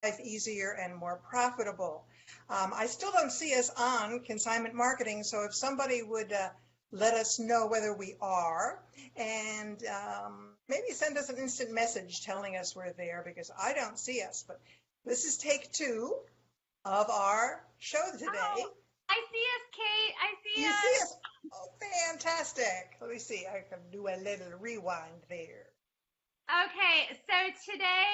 life easier and more profitable. I still don't see us on consignment marketing, so if somebody would let us know whether we are, and maybe send us an instant message telling us we're there, because I don't see us. But this is take two of our show today. Oh, I see us, Kate. I see You see us. us? Oh, fantastic. Let me see. I can do a little rewind there. Okay, so today,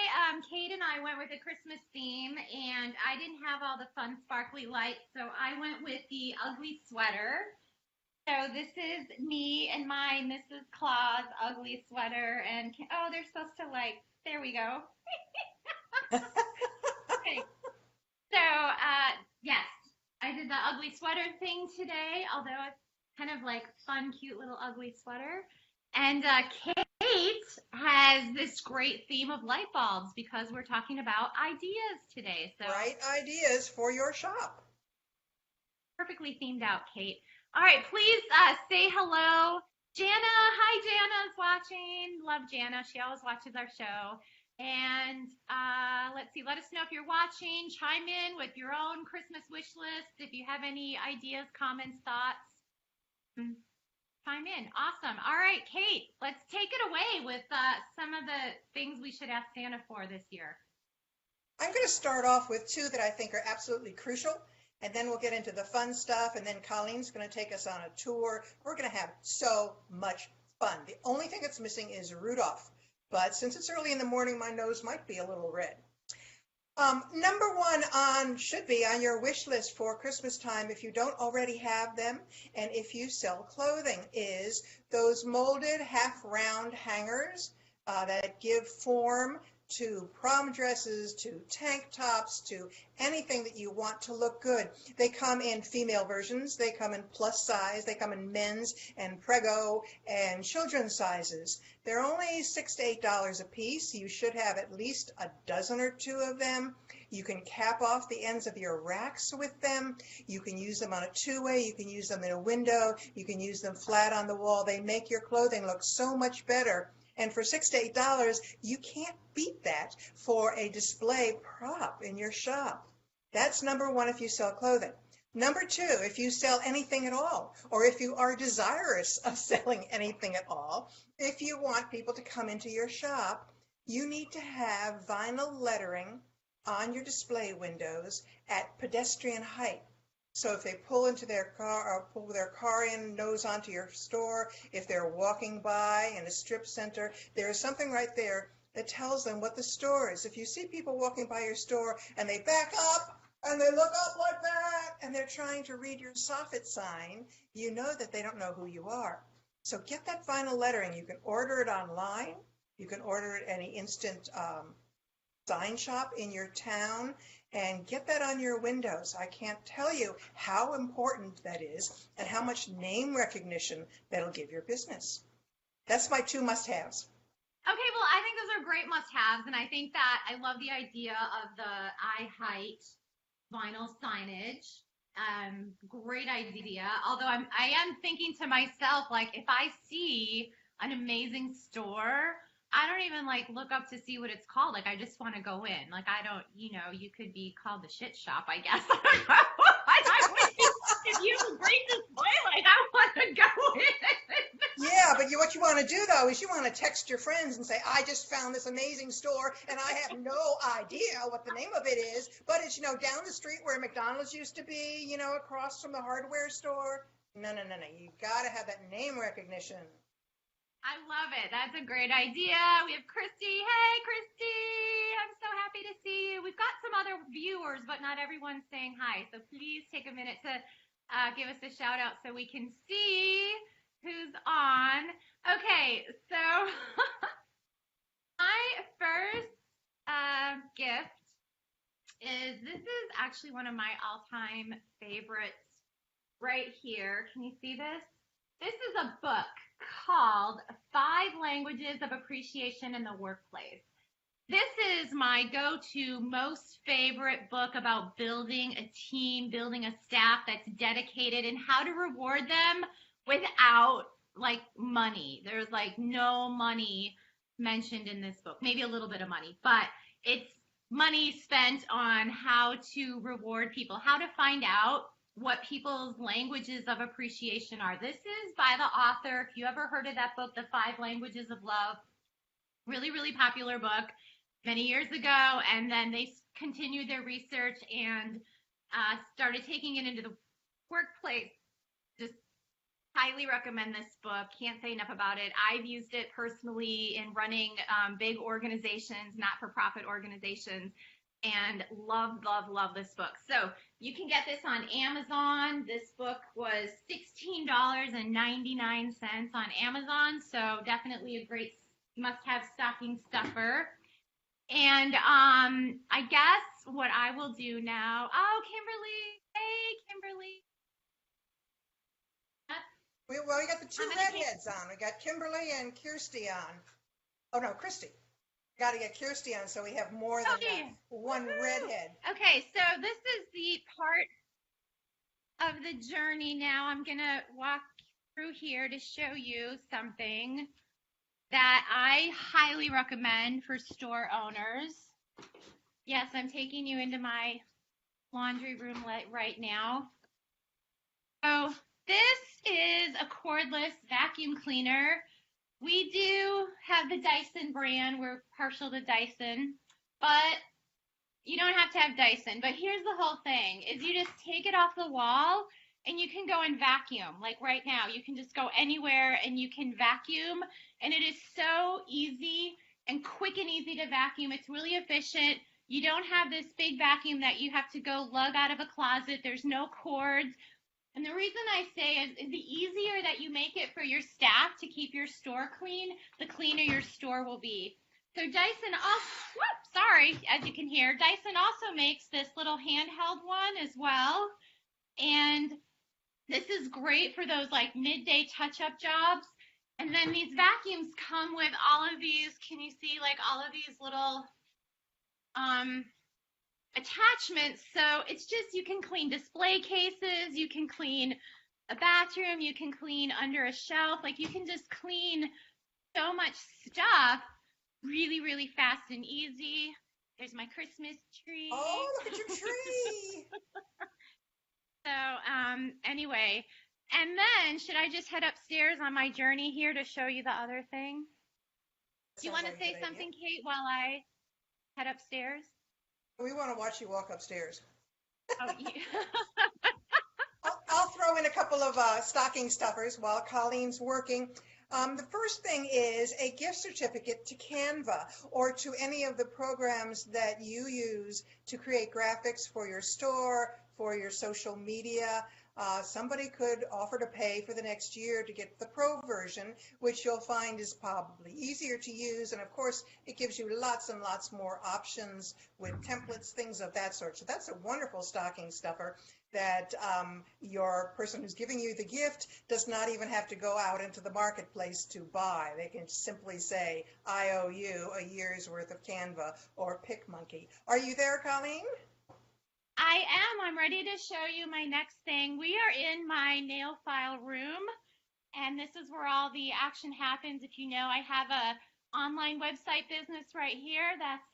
Kate and I went with a Christmas theme, and I didn't have all the fun sparkly lights, so I went with the ugly sweater. So this is me and my Mrs. Claus ugly sweater, and oh, they're supposed to like. There we go. Okay, so yes, I did the ugly sweater thing today, although it's kind of like fun, cute little ugly sweater. And Kate has this great theme of light bulbs because we're talking about ideas today. So Bright ideas for your shop. perfectly themed out, Kate. All right, please say hello. Jana, hi, Jana's watching. Love Jana. She always watches our show. And let's see, let us know if you're watching. Chime in with your own Christmas wish list. If you have any ideas, comments, thoughts, chime in. Awesome. All right, Kate, let's take it away with some of the things we should ask Santa for this year. I'm going to start off with two that I think are absolutely crucial, and then we'll get into the fun stuff, and then Colleen's going to take us on a tour. We're going to have so much fun. The only thing that's missing is Rudolph, but since it's early in the morning, my nose might be a little red. Number one should be on your wish list for Christmas time, if you don't already have them, and if you sell clothing, is those molded half-round hangers that give form to prom dresses, to tank tops, to anything that you want to look good. They come in female versions, they come in plus size, they come in men's and prego and children's sizes. They're only $6 to $8 a piece. You should have at least a dozen or two of them. You can cap off the ends of your racks with them. You can use them on a two-way. You can use them in a window. You can use them flat on the wall. They make your clothing look so much better. And for $6 to $8, you can't beat that for a display prop in your shop. That's number one if you sell clothing. Number two, if you sell anything at all, or if you are desirous of selling anything at all, if you want people to come into your shop, you need to have vinyl lettering on your display windows at pedestrian height. So if they pull into their car or pull their car in, nose onto your store, if they're walking by in a strip center, there is something right there that tells them what the store is. If you see people walking by your store and they back up and they look up like that and they're trying to read your soffit sign, you know that they don't know who you are. So get that vinyl lettering. You can order it online. You can order it at any instant sign shop in your town, and get that on your windows. I can't tell you how important that is and how much name recognition that'll give your business. That's my two must-haves. Okay, well, I think those are great must-haves, and I think that I love the idea of the eye height vinyl signage. Great idea. Although I am thinking to myself, like, if I see an amazing store, I don't even like look up to see what it's called. Like, I just want to go in. Like, I don't, you could be called the shit shop, I guess. If you have a great display, like, I want to go in. Yeah, but what you want to do, though, is you want to text your friends and say, I just found this amazing store, and I have no idea what the name of it is, but it's, down the street where McDonald's used to be, across from the hardware store. No. You got to have that name recognition. I love it. That's a great idea. We have Christy. Hey, Christy. I'm so happy to see you. We've got some other viewers, but not everyone's saying hi. So please take a minute to give us a shout out so we can see who's on. Okay, so my first gift this is actually one of my all-time favorites right here. Can you see this? This is a book called 5 Languages of Appreciation in the Workplace. This is my go-to most favorite book about building a team, building a staff that's dedicated, and how to reward them without like money. There's like no money mentioned in this book, maybe a little bit of money, but it's money spent on how to reward people, how to find out what people's languages of appreciation are. This is by the author. If you ever heard of that book, The Five Languages of Love, really, really popular book many years ago. And then they continued their research and started taking it into the workplace. Just highly recommend this book. Can't say enough about it. I've used it personally in running big organizations, not-for-profit organizations, and love, love, love this book. So you can get this on Amazon. This book was $16.99 on Amazon, so definitely a great must-have stocking stuffer. And I guess what I will do now, oh, Kimberly, hey, Kimberly. Well, we got the two redheads on. We got Kimberly and Kirsty on. Oh, no, Christy. Got to get Kirsty on so we have more than one redhead. Okay, so this is the part of the journey now. I'm going to walk through here to show you something that I highly recommend for store owners. Yes, I'm taking you into my laundry room right now. So this is a cordless vacuum cleaner. We do have the Dyson brand. We're partial to Dyson, but you don't have to have Dyson. But here's the whole thing, is you just take it off the wall and you can go and vacuum. Like right now, you can just go anywhere and you can vacuum. And it is so easy and quick and easy to vacuum. It's really efficient. You don't have this big vacuum that you have to go lug out of a closet. There's no cords. And the reason I say is the easier that you make it for your staff to keep your store clean, the cleaner your store will be. So Dyson also, as you can hear, Dyson also makes this little handheld one as well. And this is great for those like midday touch-up jobs. And then these vacuums come with all of these, can you see like all of these little attachments? So it's just, you can clean display cases, you can clean a bathroom, you can clean under a shelf, like you can just clean so much stuff really, really fast and easy. There's my Christmas tree. Oh, look at your tree. So anyway, and then should I just head upstairs on my journey here to show you the other thing? Do you want to say something, Kate, while I head upstairs? We want to watch you walk upstairs. Oh, yeah. I'll throw in a couple of stocking stuffers while Colleen's working. The first thing is a gift certificate to Canva or to any of the programs that you use to create graphics for your store, for your social media. Somebody could offer to pay for the next year to get the pro version, which you'll find is probably easier to use. And of course, it gives you lots and lots more options with templates, things of that sort. So that's a wonderful stocking stuffer that your person who's giving you the gift does not even have to go out into the marketplace to buy. They can simply say, I owe you a year's worth of Canva or PicMonkey. Are you there, Colleen? I am. I'm ready to show you my next thing. We are in my nail file room, and this is where all the action happens. If you know, I have a online website business right here. That's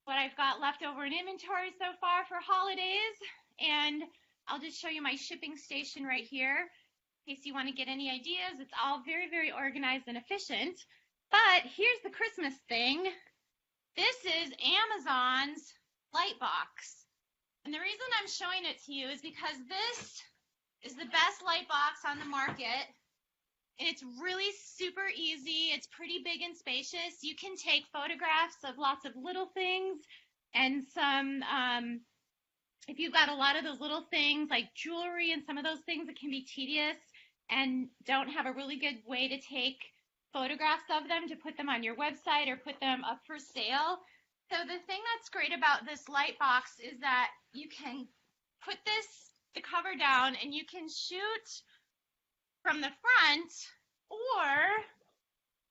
what I've got left over in inventory so far for holidays. And I'll just show you my shipping station right here in case you want to get any ideas. It's all very, very organized and efficient. But here's the Christmas thing. This is Amazon's light box. And the reason I'm showing it to you is because this is the best light box on the market. And it's really super easy. It's pretty big and spacious. You can take photographs of lots of little things and some, if you've got a lot of those little things like jewelry and some of those things that can be tedious and don't have a really good way to take photographs of them to put them on your website or put them up for sale. So the thing that's great about this light box is that you can put the cover down and you can shoot from the front, or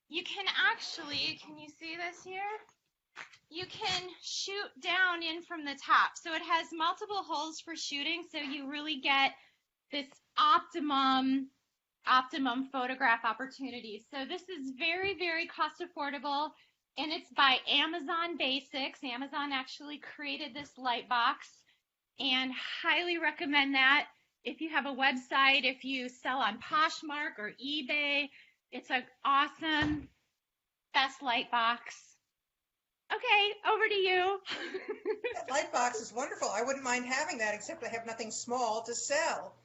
you can actually, can you see this here? You can shoot down in from the top. So it has multiple holes for shooting, so you really get this optimum photograph opportunity. So this is very, very cost affordable. and it's by Amazon Basics. Amazon actually created this light box, and highly recommend that. If you have a website, if you sell on Poshmark or eBay, it's an awesome, best light box. Okay, over to you. That light box is wonderful. I wouldn't mind having that, except I have nothing small to sell.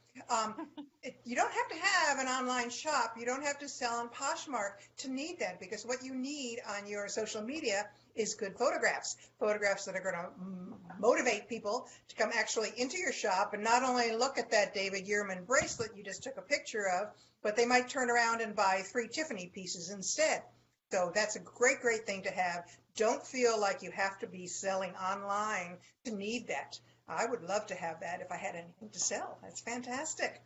You don't have to have an online shop. You don't have to sell on Poshmark to need that, because what you need on your social media is good photographs that are going to motivate people to come actually into your shop and not only look at that David Yurman bracelet you just took a picture of, but they might turn around and buy 3 Tiffany pieces instead. So that's a great, great thing to have. Don't feel like you have to be selling online to need that. I would love to have that if I had anything to sell. That's fantastic.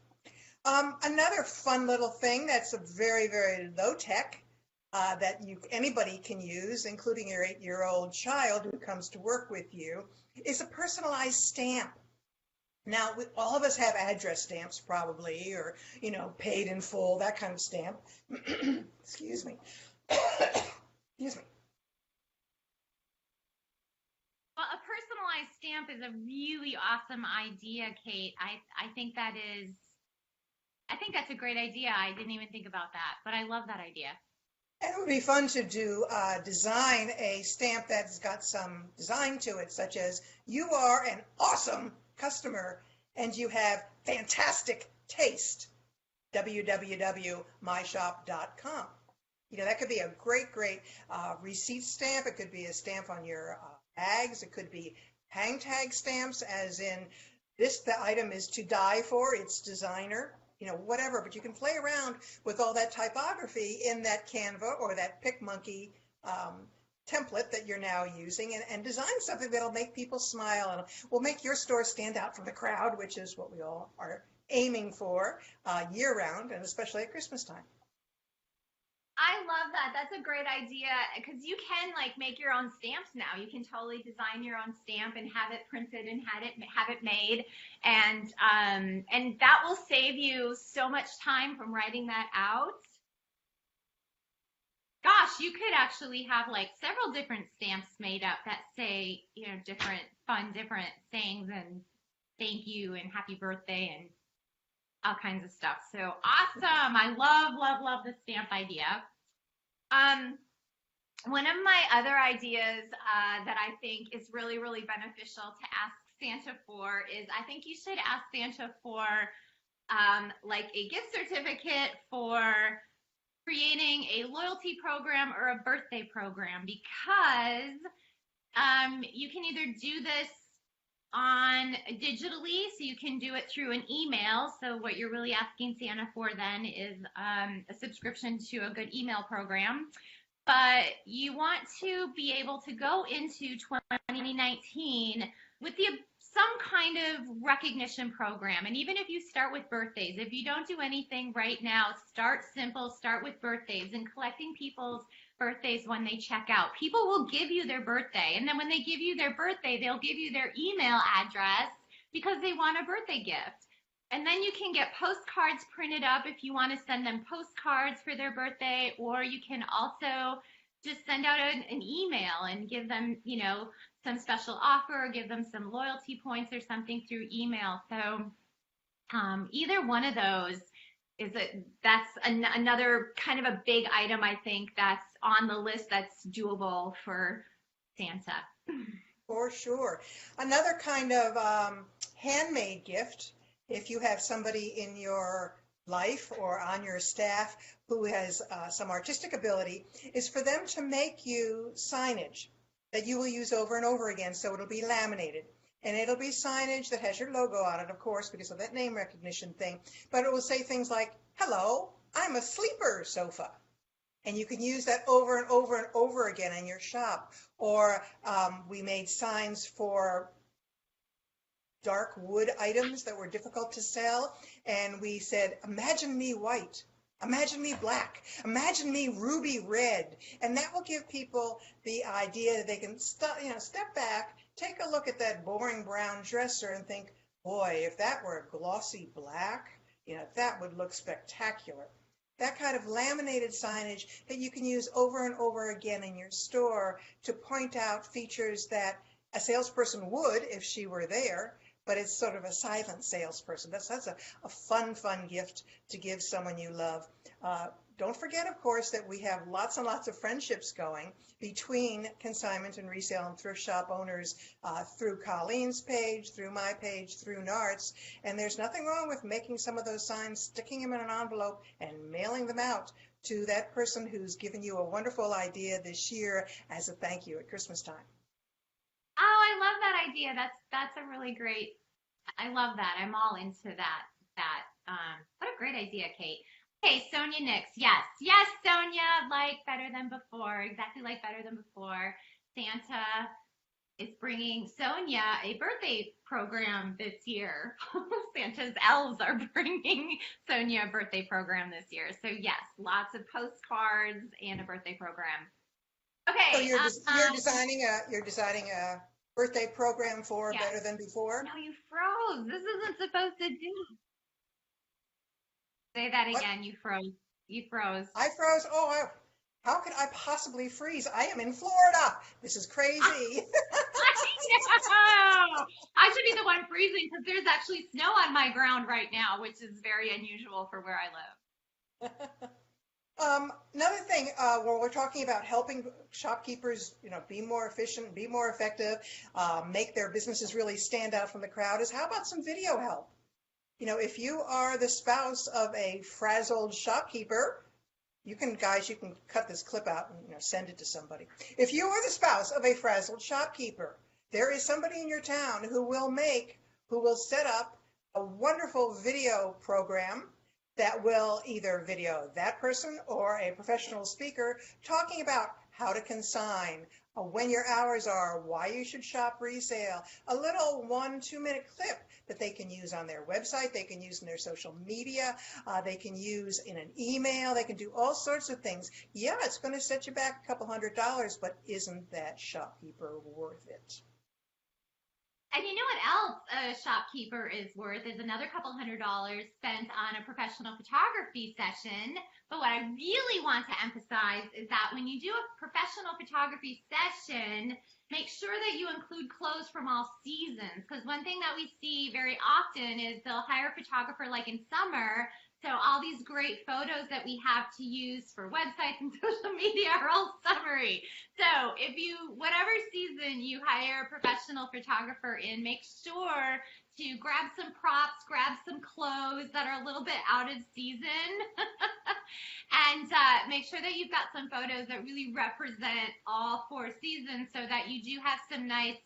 Another fun little thing that's a very, very low tech that anybody can use, including your 8-year-old child who comes to work with you, is a personalized stamp. Now, all of us have address stamps probably, or, paid in full, that kind of stamp. Excuse me. Excuse me. Well, a personalized stamp is a really awesome idea, Kate. I think that's a great idea. I didn't even think about that, but I love that idea. And it would be fun to design a stamp that's got some design to it, such as you are an awesome customer and you have fantastic taste. www.myshop.com. That could be a great, great receipt stamp. It could be a stamp on your bags. It could be hang tag stamps, as in the item is to die for, its designer, whatever. But you can play around with all that typography in that Canva or that PicMonkey template that you're now using, and design something that'll make people smile and will make your store stand out from the crowd, which is what we all are aiming for year-round, and especially at Christmas time. I love that. That's a great idea, because you can make your own stamps now. You can totally design your own stamp and have it printed and have it made, and that will save you so much time from writing that out. Gosh, you could actually have several different stamps made up that say different sayings and thank you and happy birthday and all kinds of stuff. So awesome. I love the stamp idea. One of my other ideas that I think is really, really beneficial to ask Santa for is, I think you should ask Santa for a gift certificate for creating a loyalty program or a birthday program, because you can either do this digitally, so you can do it through an email. So what you're really asking Santa for then is a subscription to a good email program. But you want to be able to go into 2019 with some kind of recognition program. And even if you start with birthdays, if you don't do anything right now, start simple, start with birthdays and collecting people's birthdays when they check out. People will give you their birthday, and then when they give you their birthday, they'll give you their email address because they want a birthday gift. And then you can get postcards printed up if you want to send them postcards for their birthday, or you can also just send out an email and give them, some special offer, or give them some loyalty points or something through email. So either one of those that's another kind of a big item, I think, that's on the list that's doable for Santa. For sure. Another kind of handmade gift, if you have somebody in your life or on your staff who has some artistic ability, is for them to make you signage that you will use over and over again. So it'll be laminated. And it'll be signage that has your logo on it, of course, because of that name recognition thing. But it will say things like, "Hello, I'm a sleeper sofa." And you can use that over and over and over again in your shop. Or we made signs for dark wood items that were difficult to sell. And we said, "Imagine me white. Imagine me black. Imagine me ruby red." And that will give people the idea that they can step back, take a look at that boring brown dresser and think, boy, if that were a glossy black, that would look spectacular. that kind of laminated signage that you can use over and over again in your store to point out features that a salesperson would if she were there, but it's sort of a silent salesperson. That's a fun gift to give someone you love. Don't forget, of course, that we have lots and lots of friendships going between consignment and resale and thrift shop owners through Colleen's page, through my page, through NART's. And there's nothing wrong with making some of those signs, sticking them in an envelope, and mailing them out to that person who's given you a wonderful idea this year as a thank you at Christmas time. Oh, I love that idea. That's a really great. I love that. I'm all into that. What a great idea, Kate. Okay, Sonia Nix. Yes, Sonia. Like better than before. Exactly like better than before. Santa is bringing Sonia a birthday program this year. Santa's elves are bringing Sonia a birthday program this year. So yes, lots of postcards and a birthday program. Okay. So you're designing a birthday program for Yes. Better Than Before? No, you froze. This isn't supposed to do. Say that What? again. You froze. You froze. I froze. How could I possibly freeze? I am in Florida. This is crazy. I know. I should be the one freezing because there's actually snow on my ground right now, which is very unusual for where I live. Another thing, when we're talking about helping shopkeepers, be more efficient, be more effective, make their businesses really stand out from the crowd, is how about some video help? If you are the spouse of a frazzled shopkeeper, you can cut this clip out and send it to somebody. If you are the spouse of a frazzled shopkeeper, there is somebody in your town who will set up a wonderful video program that will either video that person or a professional speaker talking about how to consign, when your hours are, why you should shop resale, a little 1-2 minute clip that they can use on their website, they can use in their social media, they can use in an email, they can do all sorts of things. Yeah, it's going to set you back a couple $100, but isn't that shopkeeper worth it? And you know what else a shopkeeper is worth is another couple $100 spent on a professional photography session. But what I really want to emphasize is that when you do a professional photography session, make sure that you include clothes from all seasons. Because one thing that we see very often is they'll hire a photographer like in summer. So all these great photos that we have to use for websites and social media are all summery. So if whatever season you hire a professional photographer in, make sure to grab some props, grab some clothes that are a little bit out of season, and make sure that you've got some photos that really represent all 4 seasons so that you do have some nice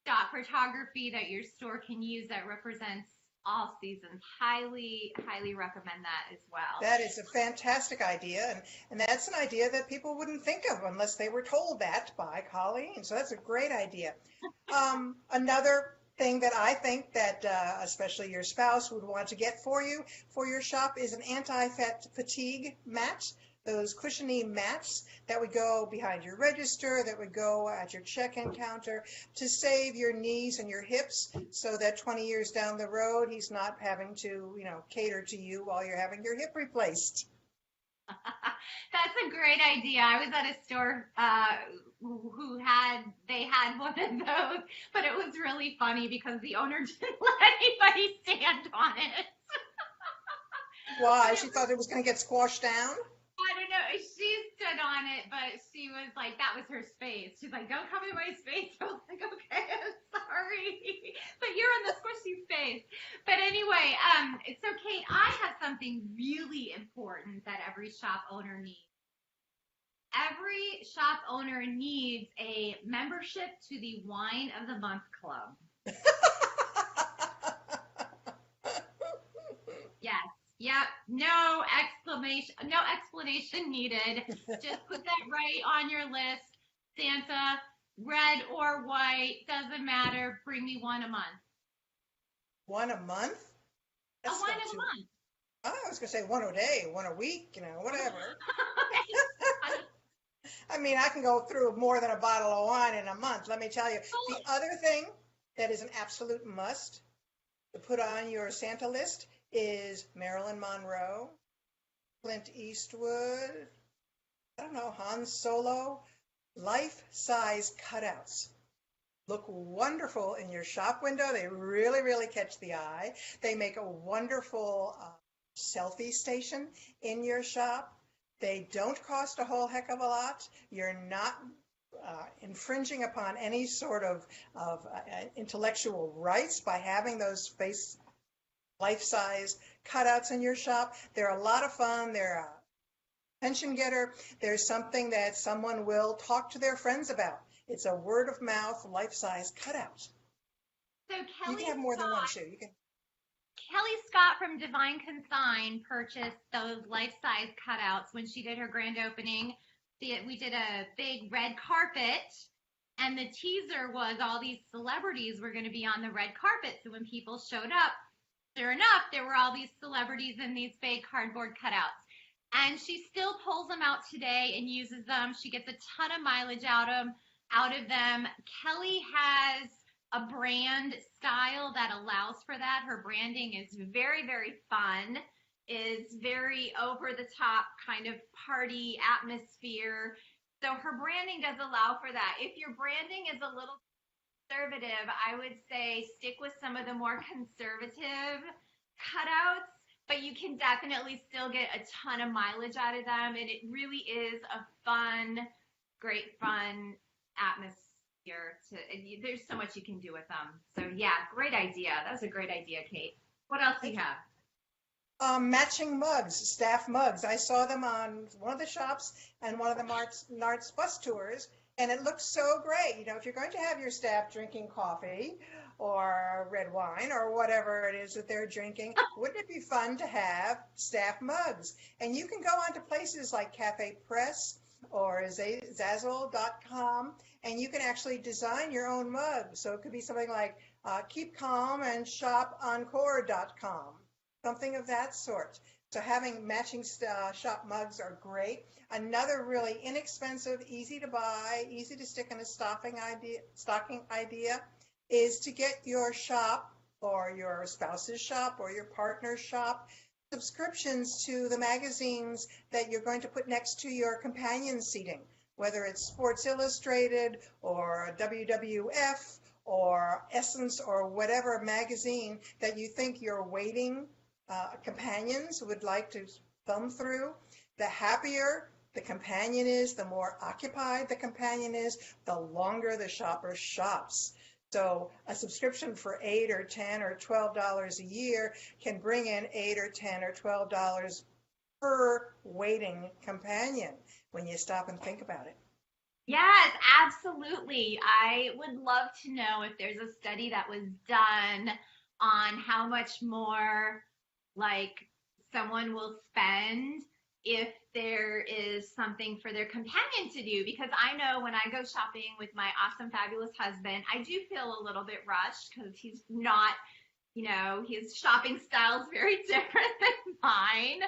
stock photography that your store can use that represents all seasons. Highly recommend that as well. That is a fantastic idea, and that's an idea that people wouldn't think of unless they were told that by Colleen. So that's a great idea. Another thing that I think that especially your spouse would want to get for you for your shop is an anti-fatigue mat. Those cushiony mats that would go behind your register, that would go at your check-in counter to save your knees and your hips so that 20 years down the road, he's not having to, cater to you while you're having your hip replaced. That's a great idea. I was at a store they had one of those, but it was really funny because the owner didn't let anybody stand on it. Why? She thought it was going to get squashed down? I don't know. She stood on it, but she was like, that was her space. She's like, don't come in my space. I was like, okay, I'm sorry. But you're in the squishy space. But anyway, so Kate, I have something really important that every shop owner needs. Every shop owner needs a membership to the Wine of the Month Club. Yes. Yep. No explanation needed. Just put that right on your list. Santa, red or white, doesn't matter. Bring me one a month. One a month? That's a wine of a month. I was going to say one a day, one a week, whatever. I mean, I can go through more than a bottle of wine in a month, let me tell you. The other thing that is an absolute must to put on your Santa list is Marilyn Monroe, Clint Eastwood, I don't know, Han Solo, life-size cutouts. Look wonderful in your shop window. They really, really catch the eye. They make a wonderful selfie station in your shop. They don't cost a whole heck of a lot. You're not infringing upon any sort of intellectual rights by having those life-size cutouts in your shop. They're a lot of fun. They're a attention getter. There's something that someone will talk to their friends about. It's a word of mouth, life-size cutout. So You can have more than one too. You can. Kelly Scott from Divine Consign purchased those life-size cutouts when she did her grand opening. We did a big red carpet, and the teaser was all these celebrities were going to be on the red carpet. So when people showed up, sure enough, there were all these celebrities in these big cardboard cutouts. And she still pulls them out today and uses them. She gets a ton of mileage out of them. Kelly has a brand style that allows for that. Her branding is very, very fun, is very over the top kind of party atmosphere. So her branding does allow for that. If your branding is a little conservative, I would say stick with some of the more conservative cutouts, but you can definitely still get a ton of mileage out of them. And it really is a fun, great fun atmosphere. There's so much you can do with them. So yeah, great idea. That was a great idea, Kate. What else do you have? Matching mugs, staff mugs. I saw them on one of the shops and one of the Nart's bus tours, and it looks so great. You know, if you're going to have your staff drinking coffee or red wine or whatever it is that they're drinking, wouldn't it be fun to have staff mugs? And you can go on to places like Cafe Press or Zazzle.com, and you can actually design your own mug. So it could be something like Keep Calm and ShopEncore.com, something of that sort. So having matching shop mugs are great. Another really inexpensive, easy to buy, easy to stick in a stocking idea is to get your shop or your spouse's shop or your partner's shop subscriptions to the magazines that you're going to put next to your companion seating, whether it's Sports Illustrated or WWF or Essence or whatever magazine that you think your waiting companions would like to thumb through. The happier the companion is, the more occupied the companion is, the longer the shopper shops. So a subscription for $8 or $10 or $12 a year can bring in $8 or $10 or $12 per waiting companion when you stop and think about it. Yes, absolutely. I would love to know if there's a study that was done on how much more like someone will spend if there is something for their companion to do, because I know when I go shopping with my awesome, fabulous husband, I do feel a little bit rushed because he's not, you know, his shopping style is very different than mine.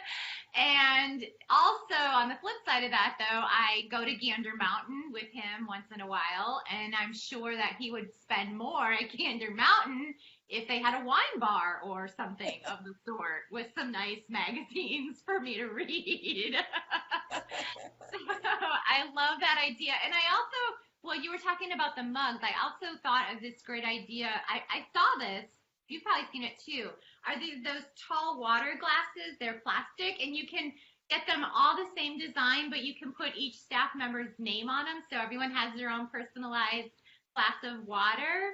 And also on the flip side of that, though, I go to Gander Mountain with him once in a while, and I'm sure that he would spend more at Gander Mountain if they had a wine bar or something of the sort with some nice magazines for me to read. So I love that idea. And I also, well, you were talking about the mugs. I also thought of this great idea. I saw this. You've probably seen it too. Are those tall water glasses? They're plastic, and you can get them all the same design, but you can put each staff member's name on them, so everyone has their own personalized glass of water.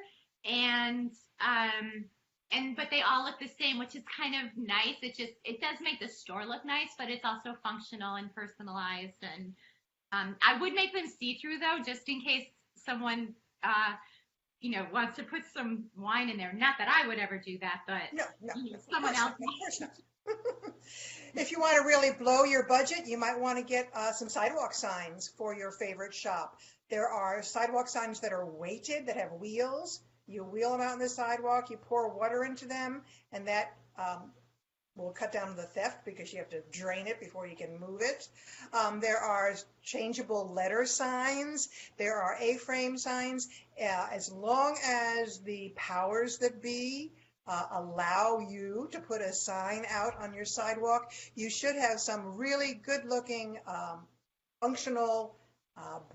But they all look the same, which is kind of nice. It does make the store look nice, but it's also functional and personalized. And I would make them see-through though, just in case someone wants to put some wine in there. Not that I would ever do that, but no, someone else. Of course not. If you want to really blow your budget, you might want to get some sidewalk signs for your favorite shop. There are sidewalk signs that are weighted, that have wheels. You wheel them out on the sidewalk, you pour water into them, and that will cut down the theft because you have to drain it before you can move it. There are changeable letter signs. There are A-frame signs. As long as the powers that be allow you to put a sign out on your sidewalk, you should have some really good-looking, functional,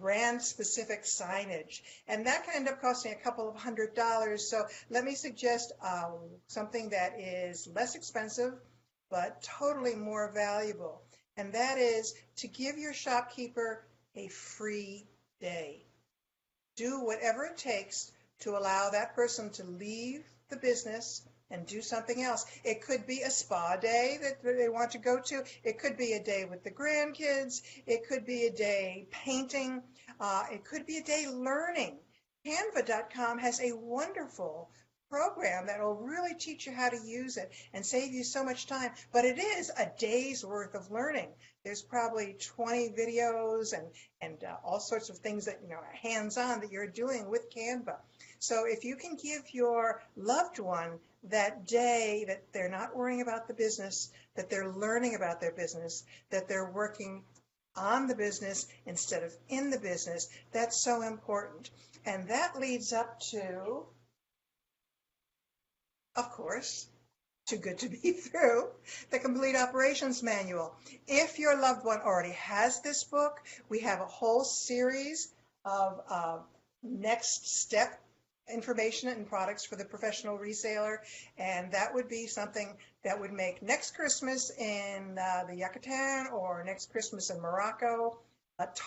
brand-specific signage. And that can end up costing a couple of $100. So let me suggest something that is less expensive, but totally more valuable. And that is to give your shopkeeper a free day. Do whatever it takes to allow that person to leave the business and do something else. It could be a spa day that they want to go to. It could be a day with the grandkids. It could be a day painting. It could be a day learning. Canva.com has a wonderful program that will really teach you how to use it and save you so much time. But it is a day's worth of learning. There's probably 20 videos and all sorts of things that, hands-on that you're doing with Canva. So if you can give your loved one that day that they're not worrying about the business, that they're learning about their business, that they're working on the business instead of in the business, that's so important. And that leads up to, of course, Too Good to Be True, the Complete Operations Manual. If your loved one already has this book, we have a whole series of next step information and products for the professional reseller, and that would be something that would make next Christmas in the Yucatan or next Christmas in Morocco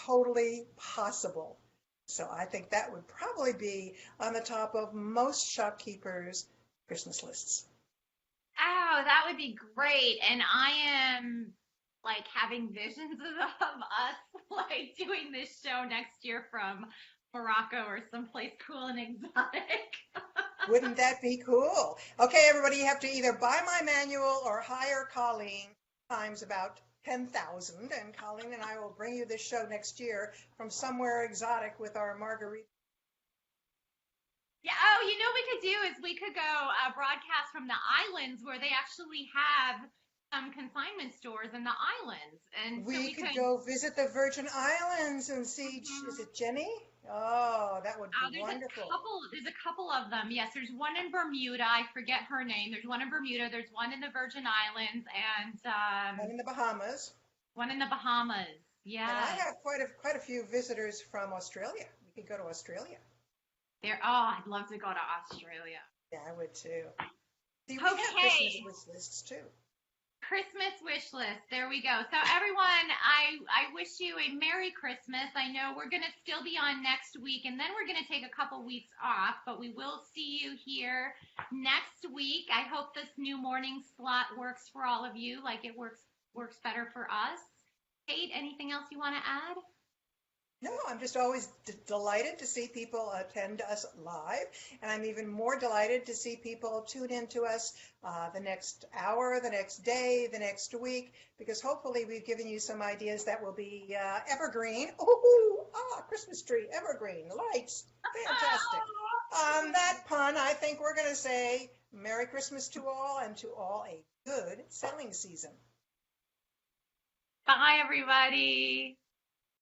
totally possible. So I think that would probably be on the top of most shopkeepers' Christmas lists. Oh, that would be great. And I am like having visions of us like doing this show next year from Morocco or someplace cool and exotic. Wouldn't that be cool? Okay, everybody, you have to either buy my manual or hire Colleen times about 10,000, and Colleen and I will bring you this show next year from somewhere exotic with our margarita. Yeah, oh, you know what we could do is we could go broadcast from the islands where they actually have some consignment stores in the islands. And so We could go visit the Virgin Islands and see, is it Jenny? Oh, that would be wonderful. There's a couple of them. Yes, there's one in Bermuda. I forget her name. There's one in Bermuda. There's one in the Virgin Islands, and One in the Bahamas. one in the Bahamas. And I Yeah. have quite a few visitors from Australia. We could go to Australia. I'd love to go to Australia. Yeah, I would too. See, we have Christmas wish lists too. Christmas wish list. There we go. So everyone, I wish you a Merry Christmas. I know we're going to still be on next week, and then we're going to take a couple weeks off, but we will see you here next week. I hope this new morning slot works for all of you, like it works better for us. Kate, anything else you want to add? No, I'm just always delighted to see people attend us live, and I'm even more delighted to see people tune in to us the next hour, the next day, the next week, because hopefully we've given you some ideas that will be evergreen. Christmas tree, evergreen, lights, fantastic. On that pun, I think we're going to say Merry Christmas to all, and to all a good selling season. Bye, everybody.